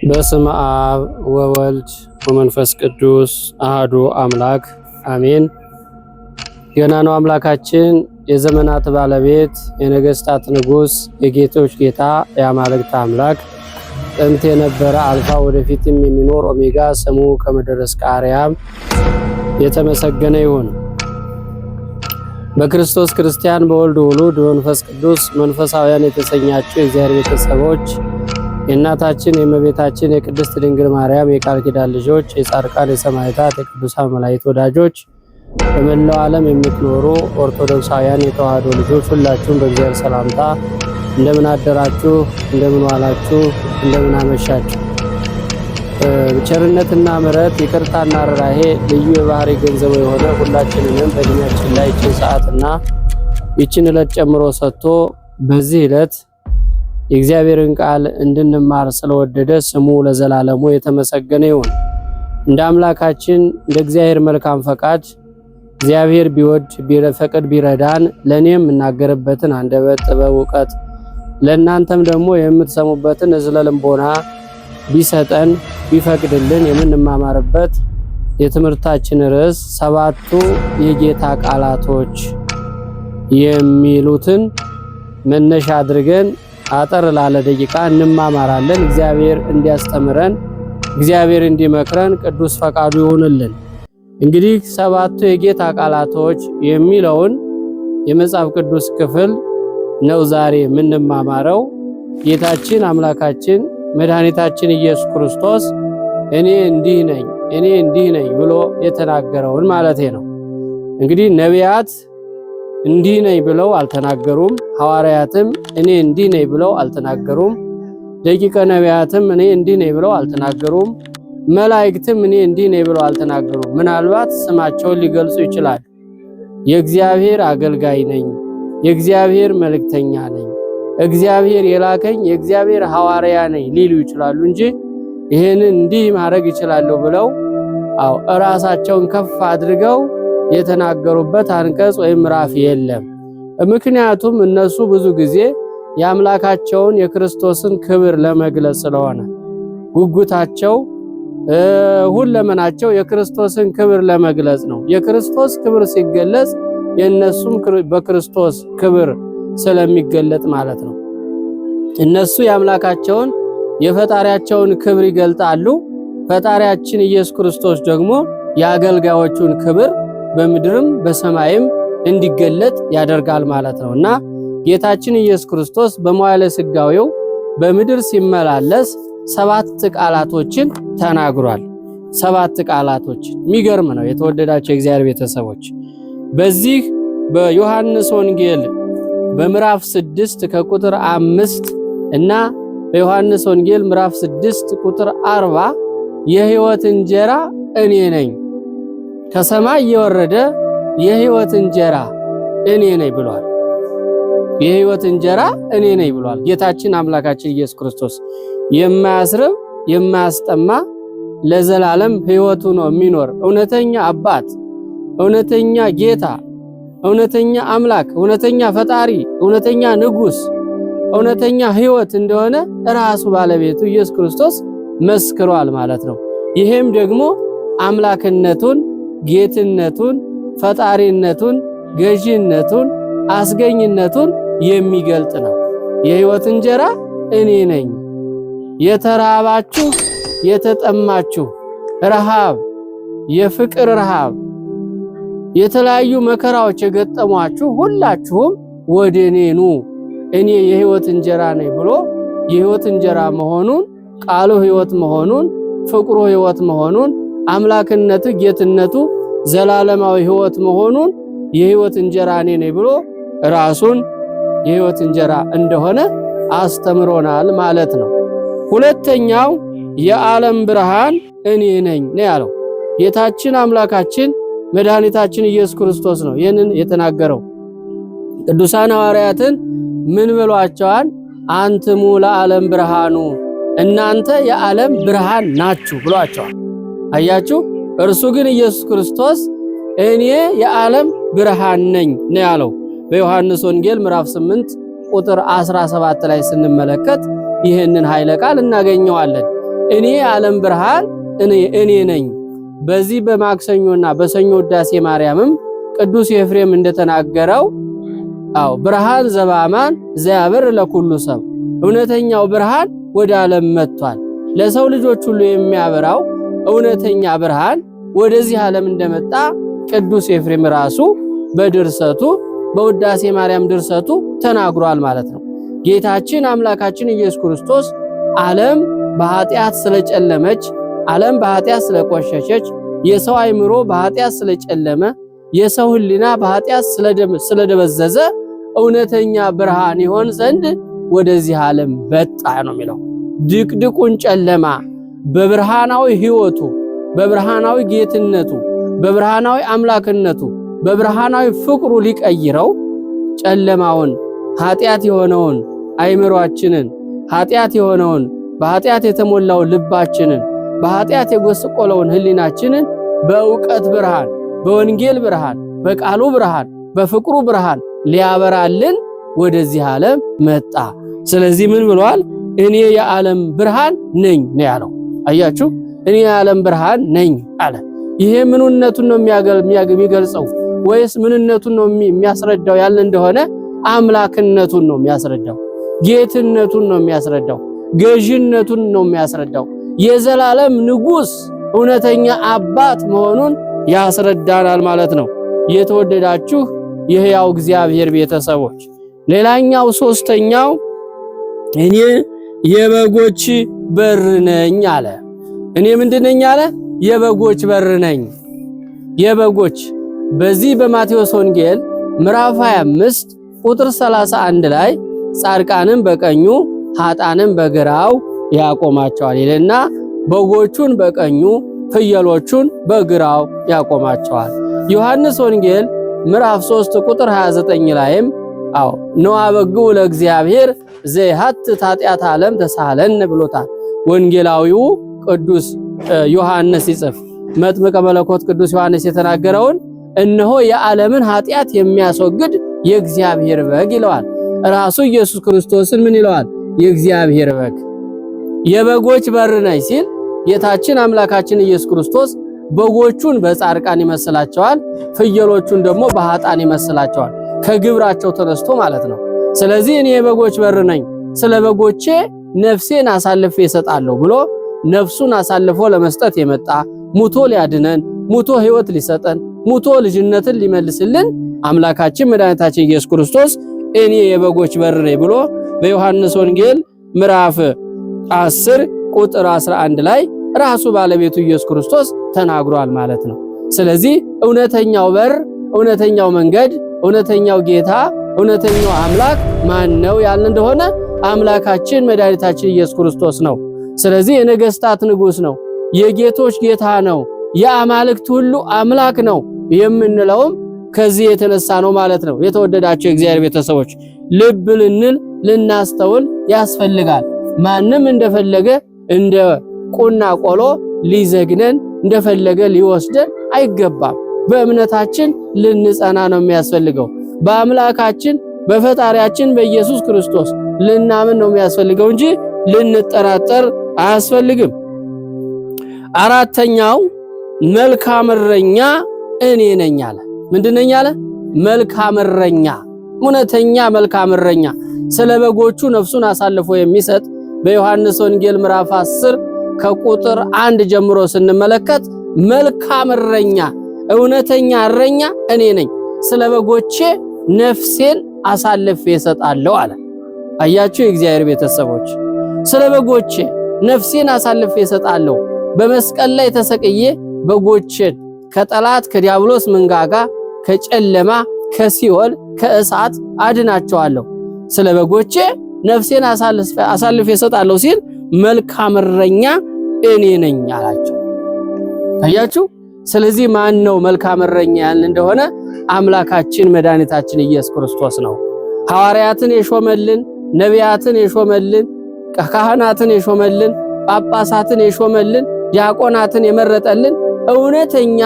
በስመ አብ ወወልድ ወመንፈስ ቅዱስ አሐዱ አምላክ አሜን። ገናናው አምላካችን የዘመናት ባለቤት የነገስታት ንጉስ የጌቶች ጌታ የአማልክት አምላክ ጥንት የነበረ አልፋ ወደፊትም የሚኖር ኦሜጋ ስሙ ከምድር እስከ አርያም የተመሰገነ ይሁን። በክርስቶስ ክርስቲያን በወልድ ውሉድ በመንፈስ ቅዱስ መንፈሳውያን የተሰኛችሁ የእግዚአብሔር ቤተሰቦች የእናታችን የእመቤታችን የቅድስት ድንግል ማርያም የቃል ኪዳን ልጆች የጻድቃን የሰማዕታት የቅዱሳን መላእክት ወዳጆች በመላው ዓለም የምትኖሩ ኦርቶዶክሳውያን የተዋህዶ ልጆች ሁላችሁም በእግዚአብሔር ሰላምታ እንደምን አደራችሁ፣ እንደምን ዋላችሁ፣ እንደምን አመሻችሁ። ቸርነትና ምሕረት ይቅርታና ርኅራኄ ልዩ የባህሪ ገንዘቡ የሆነ ሁላችንንም በእድሜያችን ላይ ይህችን ሰዓትና ይህችን ዕለት ጨምሮ ሰጥቶ በዚህ ዕለት የእግዚአብሔርን ቃል እንድንማር ስለወደደ ስሙ ለዘላለሙ የተመሰገነ ይሁን። እንደ አምላካችን እንደ እግዚአብሔር መልካም ፈቃድ እግዚአብሔር ቢወድ ቢፈቅድ ቢረዳን ለኔም እናገርበትን አንደበት ጥበብ ዕውቀት ለእናንተም ደግሞ የምትሰሙበትን እዝነ ልቦና ቢሰጠን ቢፈቅድልን የምንማማርበት የትምህርታችን ርዕስ ሰባቱ የጌታ ቃላቶች የሚሉትን መነሻ አድርገን አጠር ላለ ደቂቃ እንማማራለን። እግዚአብሔር እንዲያስተምረን እግዚአብሔር እንዲመክረን ቅዱስ ፈቃዱ ይሁንልን። እንግዲህ ሰባቱ የጌታ ቃላቶች የሚለውን የመጽሐፍ ቅዱስ ክፍል ነው ዛሬ የምንማማረው። ጌታችን አምላካችን መድኃኒታችን ኢየሱስ ክርስቶስ እኔ እንዲህ ነኝ ብሎ የተናገረውን ማለቴ ነው። እንግዲህ ነቢያት እንዲህ ነኝ ብለው አልተናገሩም። ሐዋርያትም እኔ እንዲህ ነኝ ብለው አልተናገሩም። ደቂቀ ነቢያትም እኔ እንዲህ ነኝ ብለው አልተናገሩም። መላእክትም እኔ እንዲህ ነኝ ብለው አልተናገሩም። ምናልባት ስማቸውን ሊገልጹ ይችላል። የእግዚአብሔር አገልጋይ ነኝ፣ የእግዚአብሔር መልእክተኛ ነኝ፣ እግዚአብሔር የላከኝ የእግዚአብሔር ሐዋርያ ነኝ ሊሉ ይችላሉ እንጂ ይሄንን እንዲህ ማድረግ ይችላለሁ ብለው ራሳቸውን ከፍ አድርገው የተናገሩበት አንቀጽ ወይም ምዕራፍ የለም። ምክንያቱም እነሱ ብዙ ጊዜ የአምላካቸውን የክርስቶስን ክብር ለመግለጽ ስለሆነ ጉጉታቸው ሁለመናቸው የክርስቶስን ክብር ለመግለጽ ነው። የክርስቶስ ክብር ሲገለጽ የእነሱም በክርስቶስ ክብር ስለሚገለጥ ማለት ነው። እነሱ የአምላካቸውን የፈጣሪያቸውን ክብር ይገልጣሉ። ፈጣሪያችን ኢየሱስ ክርስቶስ ደግሞ የአገልጋዮቹን ክብር በምድርም በሰማይም እንዲገለጥ ያደርጋል ማለት ነው እና ጌታችን ኢየሱስ ክርስቶስ በመዋዕለ ሥጋዌው በምድር ሲመላለስ 7 ቃላቶችን ተናግሯል። 7 ቃላቶችን የሚገርም ነው። የተወደዳቸው የእግዚአብሔር ቤተሰቦች በዚህ በዮሐንስ ወንጌል በምዕራፍ 6 ከቁጥር 5 እና በዮሐንስ ወንጌል ምዕራፍ 6 ቁጥር 40 የሕይወት እንጀራ እኔ ነኝ፣ ከሰማይ የወረደ የሕይወት እንጀራ እኔ ነኝ ብሏል። የሕይወት እንጀራ እኔ ነኝ ብሏል ጌታችን አምላካችን ኢየሱስ ክርስቶስ። የማያስርብ የማያስጠማ ለዘላለም ሕይወቱ ነው የሚኖር እውነተኛ አባት፣ እውነተኛ ጌታ፣ እውነተኛ አምላክ፣ እውነተኛ ፈጣሪ፣ እውነተኛ ንጉስ፣ እውነተኛ ሕይወት እንደሆነ ራሱ ባለቤቱ ኢየሱስ ክርስቶስ መስክሯል ማለት ነው። ይሄም ደግሞ አምላክነቱን፣ ጌትነቱን፣ ፈጣሪነቱን፣ ገዢነቱን፣ አስገኝነቱን የሚገልጥ ነው። የሕይወት እንጀራ እኔ ነኝ። የተራባችሁ የተጠማችሁ፣ ረሃብ፣ የፍቅር ረሃብ፣ የተለያዩ መከራዎች የገጠሟችሁ ሁላችሁም ወደ እኔ ኑ፣ እኔ የሕይወት እንጀራ ነኝ ብሎ የሕይወት እንጀራ መሆኑን፣ ቃሉ ሕይወት መሆኑን፣ ፍቅሩ ሕይወት መሆኑን፣ አምላክነቱ ጌትነቱ ዘላለማዊ ሕይወት መሆኑን የሕይወት እንጀራ እኔ ነኝ ብሎ ራሱን የሕይወት እንጀራ እንደሆነ አስተምሮናል ማለት ነው። ሁለተኛው የዓለም ብርሃን እኔ ነኝ ነው ያለው ጌታችን አምላካችን መድኃኒታችን ኢየሱስ ክርስቶስ ነው ይህንን የተናገረው። ቅዱሳን ሐዋርያትን ምን ብሏቸዋል? አንትሙ ለዓለም ብርሃኑ፣ እናንተ የዓለም ብርሃን ናችሁ ብሏቸዋል። አያችሁ። እርሱ ግን ኢየሱስ ክርስቶስ እኔ የዓለም ብርሃን ነኝ ነው ያለው። በዮሐንስ ወንጌል ምዕራፍ 8 ቁጥር 17 ላይ ስንመለከት ይህንን ኃይለ ቃል እናገኘዋለን። እኔ የዓለም ብርሃን እኔ ነኝ። በዚህ በማክሰኞና በሰኞ ውዳሴ ማርያምም ቅዱስ ኤፍሬም እንደተናገረው ብርሃን ዘበአማን ዘያበር ለኩሉ ሰብ፣ እውነተኛው ብርሃን ወደ ዓለም መጥቷል። ለሰው ልጆች ሁሉ የሚያበራው እውነተኛ ብርሃን ወደዚህ ዓለም እንደመጣ ቅዱስ ኤፍሬም ራሱ በድርሰቱ በውዳሴ ማርያም ድርሰቱ ተናግሯል ማለት ነው። ጌታችን አምላካችን ኢየሱስ ክርስቶስ ዓለም በኃጢአት ስለጨለመች፣ ዓለም በኃጢአት ስለቆሸሸች፣ የሰው አእምሮ በኃጢአት ስለጨለመ፣ የሰው ሕሊና በኃጢአት ስለደበዘዘ እውነተኛ ብርሃን ይሆን ዘንድ ወደዚህ ዓለም መጣ ነው የሚለው። ድቅድቁን ጨለማ በብርሃናዊ ሕይወቱ፣ በብርሃናዊ ጌትነቱ፣ በብርሃናዊ አምላክነቱ፣ በብርሃናዊ ፍቅሩ ሊቀይረው ጨለማውን ኃጢአት የሆነውን አእምሮአችንን፣ ኃጢአት የሆነውን በኃጢአት የተሞላው ልባችንን፣ በኃጢአት የጎስቆለውን ሕሊናችንን በእውቀት ብርሃን፣ በወንጌል ብርሃን፣ በቃሉ ብርሃን፣ በፍቅሩ ብርሃን ሊያበራልን ወደዚህ ዓለም መጣ። ስለዚህ ምን ብሏል? እኔ የዓለም ብርሃን ነኝ ነው ያለው። አያችሁ፣ እኔ የዓለም ብርሃን ነኝ አለ። ይሄ ምንነቱን ነው የሚገልጸው ወይስ ምንነቱን ነው የሚያስረዳው ያለ እንደሆነ አምላክነቱን ነው የሚያስረዳው፣ ጌትነቱን ነው የሚያስረዳው፣ ገዥነቱን ነው የሚያስረዳው፣ የዘላለም ንጉሥ እውነተኛ አባት መሆኑን ያስረዳናል ማለት ነው። የተወደዳችሁ የሕያው እግዚአብሔር ቤተሰቦች፣ ሌላኛው ሶስተኛው እኔ የበጎች በር ነኝ አለ። እኔ ምንድነኝ አለ? የበጎች በር ነኝ። የበጎች በዚህ በማቴዎስ ወንጌል ምዕራፍ 25 ቁጥር 31 ላይ ጻድቃንም በቀኙ ኃጥአንም በግራው ያቆማቸዋል ይልና በጎቹን በቀኙ ፍየሎቹን በግራው ያቆማቸዋል። ዮሐንስ ወንጌል ምዕራፍ 3 ቁጥር 29 ላይም ነዋ በግዑ ለእግዚአብሔር ዘይሐትት ኃጢአተ ዓለም ተሳሃለን ብሎታል። ወንጌላዊው ቅዱስ ዮሐንስ ይጽፍ መጥምቀ መለኮት ቅዱስ ዮሐንስ የተናገረውን እነሆ የዓለምን ኃጢአት የሚያስወግድ የእግዚአብሔር በግ ይለዋል። ራሱ ኢየሱስ ክርስቶስን ምን ይለዋል? የእግዚአብሔር በግ። የበጎች በር ነኝ ሲል ጌታችን አምላካችን ኢየሱስ ክርስቶስ በጎቹን በጻድቃን ይመስላቸዋል፣ ፍየሎቹን ደግሞ በኃጥአን ይመስላቸዋል። ከግብራቸው ተነስቶ ማለት ነው። ስለዚህ እኔ የበጎች በር ነኝ፣ ስለ በጎቼ ነፍሴን አሳልፌ እሰጣለሁ ብሎ ነፍሱን አሳልፎ ለመስጠት የመጣ ሙቶ ሊያድነን፣ ሙቶ ሕይወት ሊሰጠን፣ ሙቶ ልጅነትን ሊመልስልን አምላካችን መድኃኒታችን ኢየሱስ ክርስቶስ እኔ የበጎች በር ነኝ ብሎ በዮሐንስ ወንጌል ምዕራፍ 10 ቁጥር 11 ላይ ራሱ ባለቤቱ ኢየሱስ ክርስቶስ ተናግሯል ማለት ነው። ስለዚህ እውነተኛው በር፣ እውነተኛው መንገድ፣ እውነተኛው ጌታ፣ እውነተኛው አምላክ ማን ነው ያልን እንደሆነ አምላካችን መድኃኒታችን ኢየሱስ ክርስቶስ ነው። ስለዚህ የነገስታት ንጉስ ነው፣ የጌቶች ጌታ ነው፣ የአማልክት ሁሉ አምላክ ነው የምንለውም ከዚህ የተነሳ ነው ማለት ነው። የተወደዳቸው የእግዚአብሔር ቤተሰቦች ልብ ልንል ልናስተውል ያስፈልጋል። ማንም እንደፈለገ እንደ ቁና ቆሎ ሊዘግነን እንደፈለገ ሊወስደን አይገባም። በእምነታችን ልንጸና ነው የሚያስፈልገው። በአምላካችን በፈጣሪያችን በኢየሱስ ክርስቶስ ልናምን ነው የሚያስፈልገው እንጂ ልንጠራጠር አያስፈልግም። አራተኛው መልካም እረኛ እኔ ነኝ አለ። ምንድነኝ አለ? መልካም እረኛ፣ እውነተኛ መልካም እረኛ፣ ስለ በጎቹ ነፍሱን አሳልፎ የሚሰጥ በዮሐንስ ወንጌል ምዕራፍ 10 ከቁጥር 1 ጀምሮ ስንመለከት መልካም እረኛ፣ እውነተኛ እረኛ እኔ ነኝ፣ ስለ በጎቼ ነፍሴን አሳልፌ እሰጣለሁ አለ። አያችሁ የእግዚአብሔር ቤተሰቦች፣ ስለ በጎቼ ነፍሴን አሳልፌ እሰጣለሁ። በመስቀል ላይ ተሰቅዬ በጎቼን ከጠላት ከዲያብሎስ መንጋጋ፣ ከጨለማ፣ ከሲኦል፣ ከእሳት አድናቸዋለሁ። ስለ በጎቼ ነፍሴን አሳልፌ እሰጣለሁ ሲል መልካም እረኛ እኔ ነኝ አላቸው። አያችሁ። ስለዚህ ማን ነው መልካም እረኛ ያልን እንደሆነ አምላካችን መድኃኒታችን ኢየሱስ ክርስቶስ ነው። ሐዋርያትን የሾመልን፣ ነቢያትን የሾመልን፣ ካህናትን የሾመልን፣ ጳጳሳትን የሾመልን፣ ዲያቆናትን የመረጠልን እውነተኛ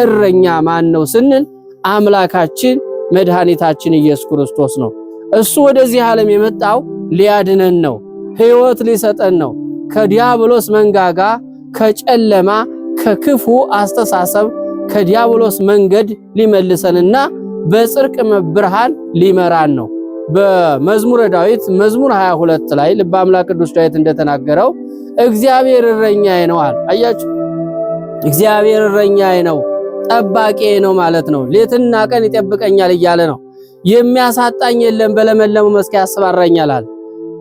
እረኛ ማን ነው ስንል አምላካችን መድኃኒታችን ኢየሱስ ክርስቶስ ነው። እሱ ወደዚህ ዓለም የመጣው ሊያድነን ነው፣ ሕይወት ሊሰጠን ነው፣ ከዲያብሎስ መንጋጋ ከጨለማ ከክፉ አስተሳሰብ ከዲያብሎስ መንገድ ሊመልሰንና በጽድቅ ብርሃን ሊመራን ነው። በመዝሙረ ዳዊት መዝሙር 22 ላይ ልበ አምላክ ቅዱስ ዳዊት እንደተናገረው እግዚአብሔር እረኛዬ ነው አለ። አያችሁ፣ እግዚአብሔር እረኛዬ ነው ጠባቂዬ ነው ማለት ነው። ሌትና ቀን ይጠብቀኛል እያለ ነው። የሚያሳጣኝ የለም፣ በለመለመው መስክ ያሰማራኛል አለ።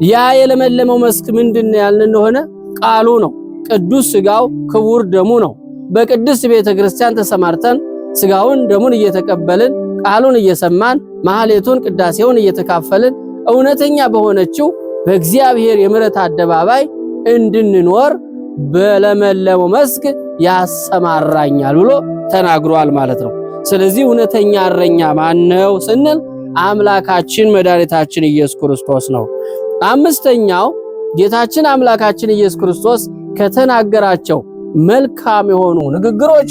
ያ የለመለመው መስክ ምንድነው ያልን እንደሆነ ቃሉ ነው። ቅዱስ ሥጋው ክቡር ደሙ ነው። በቅድስት ቤተክርስቲያን ተሰማርተን ሥጋውን ደሙን እየተቀበልን ቃሉን እየሰማን ማህሌቱን ቅዳሴውን እየተካፈልን እውነተኛ በሆነችው በእግዚአብሔር የምሕረት አደባባይ እንድንኖር በለመለመው መስክ ያሰማራኛል ብሎ ተናግሯል ማለት ነው። ስለዚህ እውነተኛ እረኛ ማነው ስንል አምላካችን መድኃኒታችን ኢየሱስ ክርስቶስ ነው። አምስተኛው ጌታችን አምላካችን ኢየሱስ ክርስቶስ ከተናገራቸው መልካም የሆኑ ንግግሮች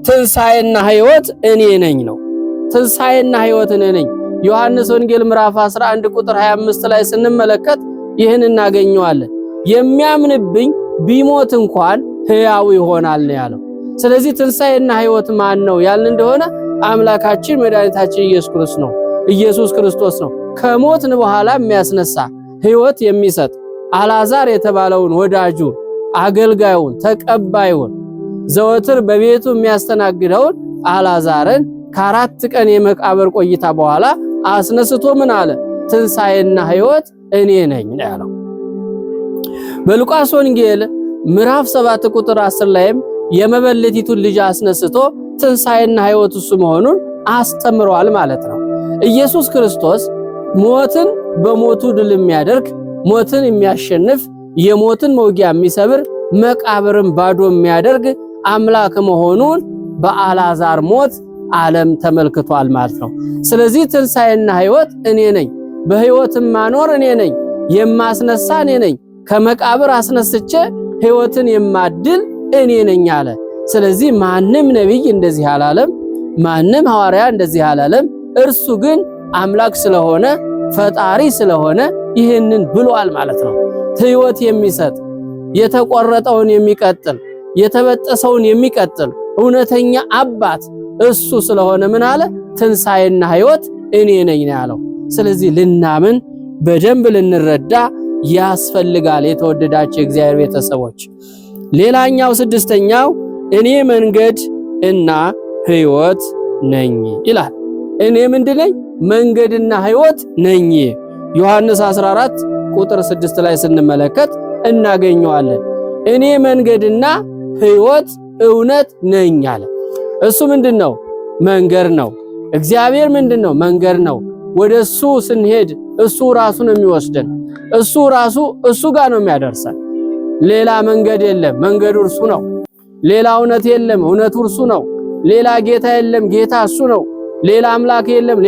ትንሣኤና ሕይወት እኔ ነኝ ነው። ትንሣኤና ሕይወት እኔ ነኝ። ዮሐንስ ወንጌል ምዕራፍ 11 ቁጥር 25 ላይ ስንመለከት ይህን እናገኘዋለን። የሚያምንብኝ ቢሞት እንኳን ሕያው ይሆናል ነው ያለው። ስለዚህ ትንሣኤና ሕይወት ማን ነው ያልን እንደሆነ አምላካችን መድኃኒታችን ኢየሱስ ክርስቶስ ነው። ከሞትን በኋላ የሚያስነሳ ሕይወት የሚሰጥ አልዓዛር የተባለውን ወዳጁን አገልጋዩን ተቀባዩን ዘወትር በቤቱ የሚያስተናግደውን አልዓዛርን ከ4 ቀን የመቃብር ቆይታ በኋላ አስነስቶ ምን አለ? ትንሣኤና ሕይወት እኔ ነኝ ነው ያለው። በሉቃስ ወንጌል ምዕራፍ 7 ቁጥር 10 ላይም የመበለቲቱን ልጅ አስነስቶ ትንሣኤና ሕይወት እሱ መሆኑን አስተምሯል ማለት ነው። ኢየሱስ ክርስቶስ ሞትን በሞቱ ድል የሚያደርግ ሞትን የሚያሸንፍ የሞትን መውጊያ የሚሰብር መቃብርን ባዶ የሚያደርግ አምላክ መሆኑን በአልዓዛር ሞት ዓለም ተመልክቷል ማለት ነው። ስለዚህ ትንሣኤና ሕይወት እኔ ነኝ፣ በሕይወትም ማኖር እኔ ነኝ፣ የማስነሳ እኔ ነኝ፣ ከመቃብር አስነስቼ ሕይወትን የማድል እኔ ነኝ አለ። ስለዚህ ማንም ነቢይ እንደዚህ አላለም፣ ማንም ሐዋርያ እንደዚህ አላለም። እርሱ ግን አምላክ ስለሆነ ፈጣሪ ስለሆነ ይህንን ብሏል ማለት ነው። ሕይወት የሚሰጥ የተቆረጠውን የሚቀጥል የተበጠሰውን የሚቀጥል እውነተኛ አባት እሱ ስለሆነ ምን አለ? ትንሣኤና ሕይወት እኔ ነኝ ነው ያለው። ስለዚህ ልናምን በደንብ ልንረዳ ያስፈልጋል። የተወደዳችሁ የእግዚአብሔር ቤተሰቦች፣ ሌላኛው ስድስተኛው እኔ መንገድ እና ሕይወት ነኝ ይላል። እኔ ምንድን ነኝ? መንገድና ሕይወት ነኝ። ዮሐንስ 14 ቁጥር 6 ላይ ስንመለከት እናገኘዋለን። እኔ መንገድና ሕይወት እውነት ነኝ አለ። እሱ ምንድነው? መንገድ ነው። እግዚአብሔር ምንድነው? መንገድ ነው። ወደሱ ስንሄድ እሱ ራሱ ነው የሚወስደን። እሱ ጋር ነው የሚያደርሰን። ሌላ መንገድ የለም፣ መንገዱ እርሱ ነው። ሌላ እውነት የለም፣ እውነቱ እርሱ ነው። ሌላ ጌታ የለም፣ ጌታ እሱ ነው። ሌላ አምላክ የለም፣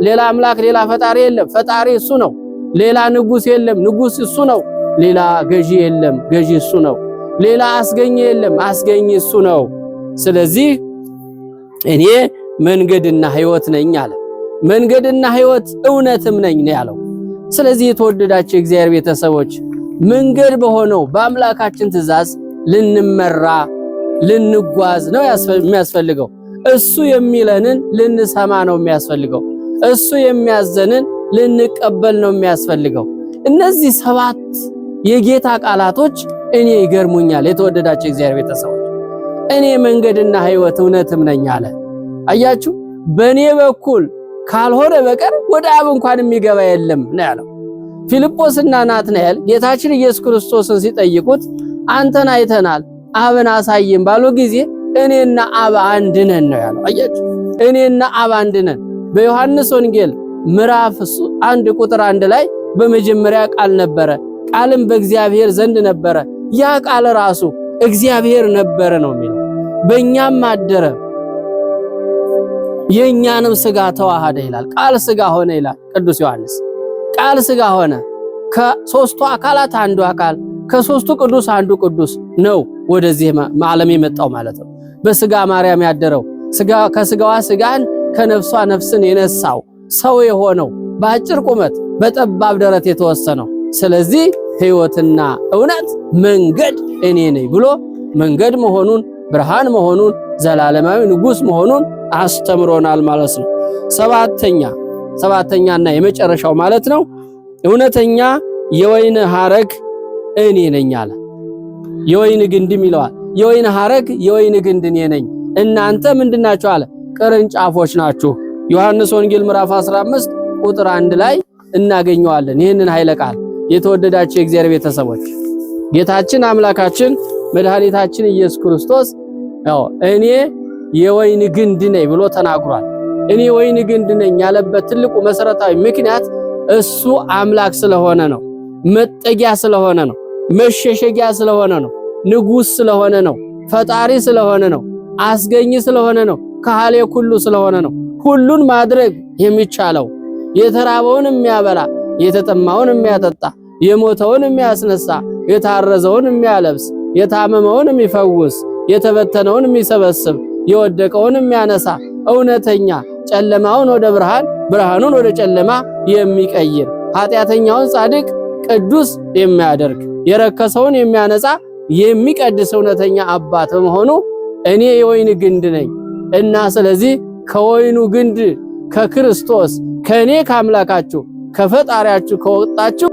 ሌላ አምላክ ሌላ ፈጣሪ የለም፣ ፈጣሪ እሱ ነው። ሌላ ንጉስ የለም፣ ንጉስ እሱ ነው። ሌላ ገዢ የለም፣ ገዢ እሱ ነው። ሌላ አስገኝ የለም፣ አስገኝ እሱ ነው። ስለዚህ እኔ መንገድና ሕይወት ነኝ አለ። መንገድና ሕይወት እውነትም ነኝ ነው ያለው። ስለዚህ የተወደዳችሁ የእግዚአብሔር ቤተሰቦች መንገድ በሆነው በአምላካችን ትእዛዝ ልንመራ ልንጓዝ ነው የሚያስፈልገው። እሱ የሚለንን ልንሰማ ነው የሚያስፈልገው። እሱ የሚያዘንን ልንቀበል ነው የሚያስፈልገው። እነዚህ 7 የጌታ ቃላቶች እኔ ይገርሙኛል። የተወደዳችሁ የእግዚአብሔር ቤተሰቦች እኔ መንገድና ሕይወት እውነትም ነኝ አለ። አያችሁ፣ በእኔ በኩል ካልሆነ በቀር ወደ አብ እንኳን የሚገባ የለም ነው ያለው። ፊልጶስና ናትናኤል ጌታችን ኢየሱስ ክርስቶስን ሲጠይቁት አንተን አይተናል አብን አሳየን ባሉ ጊዜ እኔና አብ አንድ ነን ነው ያለው። አያችሁ፣ እኔና አብ አንድ ነን። በዮሐንስ ወንጌል ምዕራፍ 1 ቁጥር 1 ላይ በመጀመሪያ ቃል ነበረ፣ ቃልም በእግዚአብሔር ዘንድ ነበረ፣ ያ ቃል ራሱ እግዚአብሔር ነበረ ነው የሚለው። በእኛም አደረ፣ የእኛንም ሥጋ ተዋሃደ ይላል። ቃል ሥጋ ሆነ ይላል ቅዱስ ዮሐንስ። ቃል ሥጋ ሆነ። ከሦስቱ አካላት አንዱ አካል፣ ከሦስቱ ቅዱስ አንዱ ቅዱስ ነው ወደዚህ ዓለም የመጣው ማለት ነው። በሥጋ ማርያም ያደረው ከሥጋዋ ሥጋን ከነፍሷ ነፍስን የነሳው ሰው የሆነው በአጭር ቁመት በጠባብ ደረት የተወሰነው ስለዚህ ሕይወትና እውነት መንገድ እኔ ነኝ ብሎ መንገድ መሆኑን ብርሃን መሆኑን ዘላለማዊ ንጉሥ መሆኑን አስተምሮናል ማለት ነው። ሰባተኛና የመጨረሻው ማለት ነው እውነተኛ የወይን ሐረግ እኔ ነኝ አለ። የወይን ግንድም ይለዋል። የወይን ሐረግ የወይን ግንድ እኔ ነኝ፣ እናንተ ምንድናችሁ አለ? ቅርንጫፎች ናችሁ። ዮሐንስ ወንጌል ምዕራፍ 15 ቁጥር 1 ላይ እናገኘዋለን ይህንን ኃይለ ቃል። የተወደዳችሁ የእግዚአብሔር ቤተሰቦች ጌታችን አምላካችን መድኃኒታችን ኢየሱስ ክርስቶስ እኔ የወይን ግንድ ነኝ ብሎ ተናግሯል። እኔ ወይን ግንድ ነኝ ያለበት ትልቁ መሰረታዊ ምክንያት እሱ አምላክ ስለሆነ ነው። መጠጊያ ስለሆነ ነው። መሸሸጊያ ስለሆነ ነው። ንጉሥ ስለሆነ ነው። ፈጣሪ ስለሆነ ነው። አስገኝ ስለሆነ ነው። ካህሌ ኩሉ ስለሆነ ነው። ሁሉን ማድረግ የሚቻለው የተራበውን የሚያበላ፣ የተጠማውን የሚያጠጣ፣ የሞተውን የሚያስነሳ፣ የታረዘውን የሚያለብስ፣ የታመመውን የሚፈውስ፣ የተበተነውን የሚሰበስብ፣ የወደቀውን የሚያነሳ፣ እውነተኛ ጨለማውን ወደ ብርሃን ብርሃኑን ወደ ጨለማ የሚቀይር፣ ኃጢአተኛውን ጻድቅ ቅዱስ የሚያደርግ፣ የረከሰውን የሚያነጻ የሚቀድስ እውነተኛ አባት በመሆኑ እኔ የወይን ግንድ ነኝ እና ስለዚህ ከወይኑ ግንድ ከክርስቶስ ከኔ ከአምላካችሁ ከፈጣሪያችሁ ከወጣችሁ